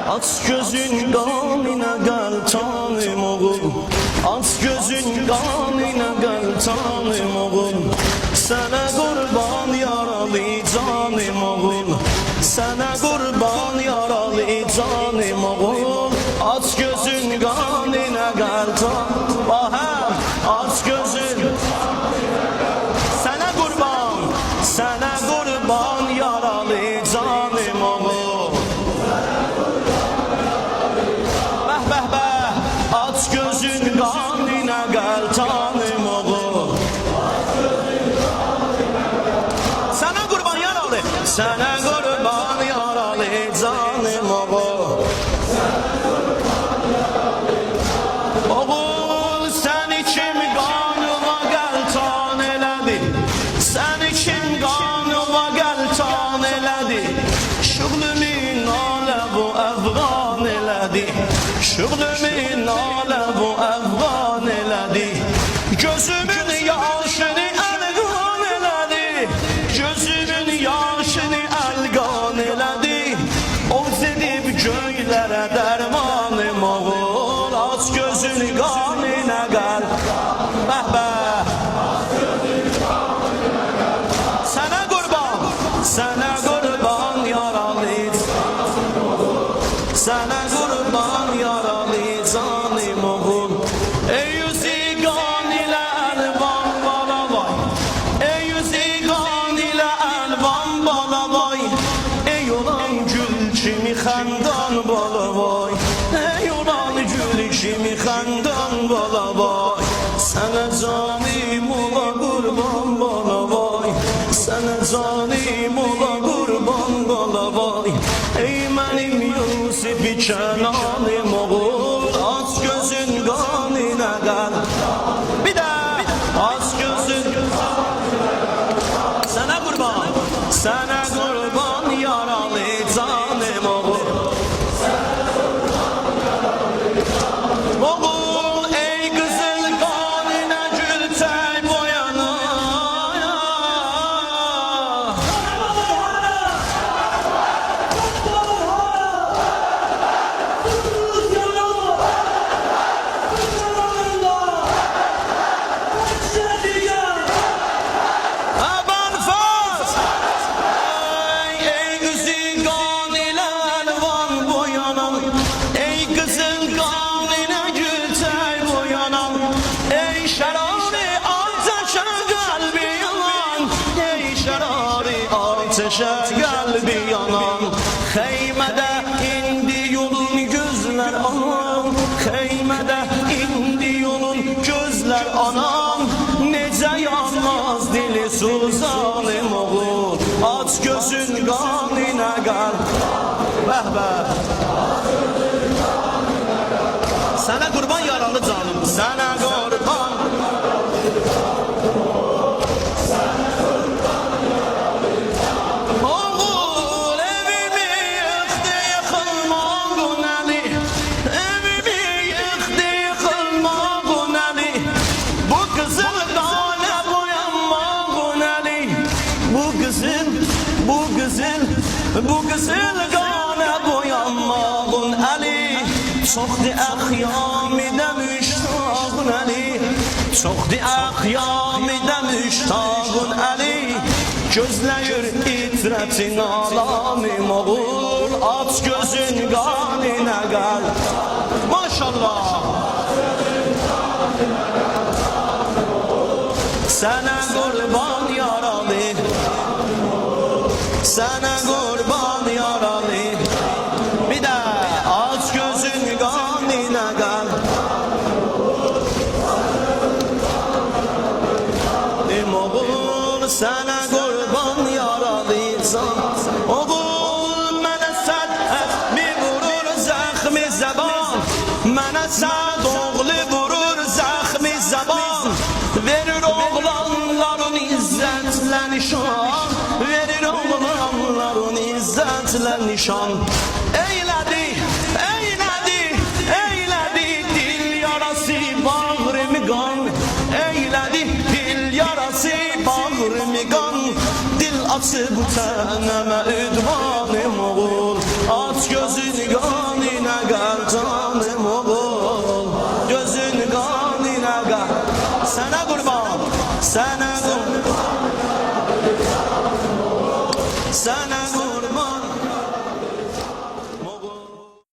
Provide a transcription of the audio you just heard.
Aç gözün kanına gel tanım oğul. Aç gözün kanına gel tanım oğul. Sana kurban yaralı canım oğul. Sana kurban yaralı canım oğul. Aç gözün kanına gel tanım. Aç gözün. Sana kurban yaralı canım oğul. Aç gözün kanına gel tanım oğul. Sana kurban yaralı. Sana kurban yaralı canım oğul. Oğul seni kim kanıma gel tan elədi. Seni kim kanıma gel tan elədi. Şuğlumun alə bu əvğan elədi. Şuğlumun alə bu əvğan elədi. Gözümün yaşını əlqan elədi. Gözümün yaşını əlqan elədi. Oz edib göylərə dərmanım oğul. Aç gözünü qanına qəl. Sənə qurban yaralı. Sənə qurban yaralı canım oğul. Ey yüzü qan ilə əlvan bala vay. Ey yüzü qan ilə əlvan bala vay. Ey olan gül kimi xəndan bala vay. Ey olan gül kimi xəndan bala vay. Sənə canım ola qurban bala vay. Sənə canım ola qurban bala vay. Ey mənim Yusuf-i Kənanım oğul. Aç gözün qanına qəl. Bir də aç gözün. Sənə qurban yaralı canım oğul. Oğul ey qızıl qanına gül çay boyana. Ateşe kalbi yanan Xeymede indi yolun gözler anam. Xeymede indi yolun gözler anam. Necə yanmaz dili suzanım oğul. Aç gözün qanına qəl. Sənə qurban yaralı canım. Sənə qurban. Bu güzel qana boyanmağın əli. Çoxdur əxyamidə müştağın əli. Çoxdur əxyamidə müştağın əli. Gözləyir itrətin alamim oğul. Aç gözün qanına qəl. Maşallah. Sənə qurban yaralı. Sənə qurban yaralı. Bir də aç gözün qanına qəl. Oğul sənə qurban yaralı can. Oğul mənə sədmi vurur zəxmi zəban. Mənə səd oğlu vurur zəxmi zəban. Verir oğlanların izzətlə nişan. Verir oğlanların izzətlə nişan. Eylədi, eylədi, eylədi dil yarası bağrımı qan. Eylədi dil yarası bağrımı qan. Dil açıb tənəmə üdvanım oğul. Aç gözünü qan Sana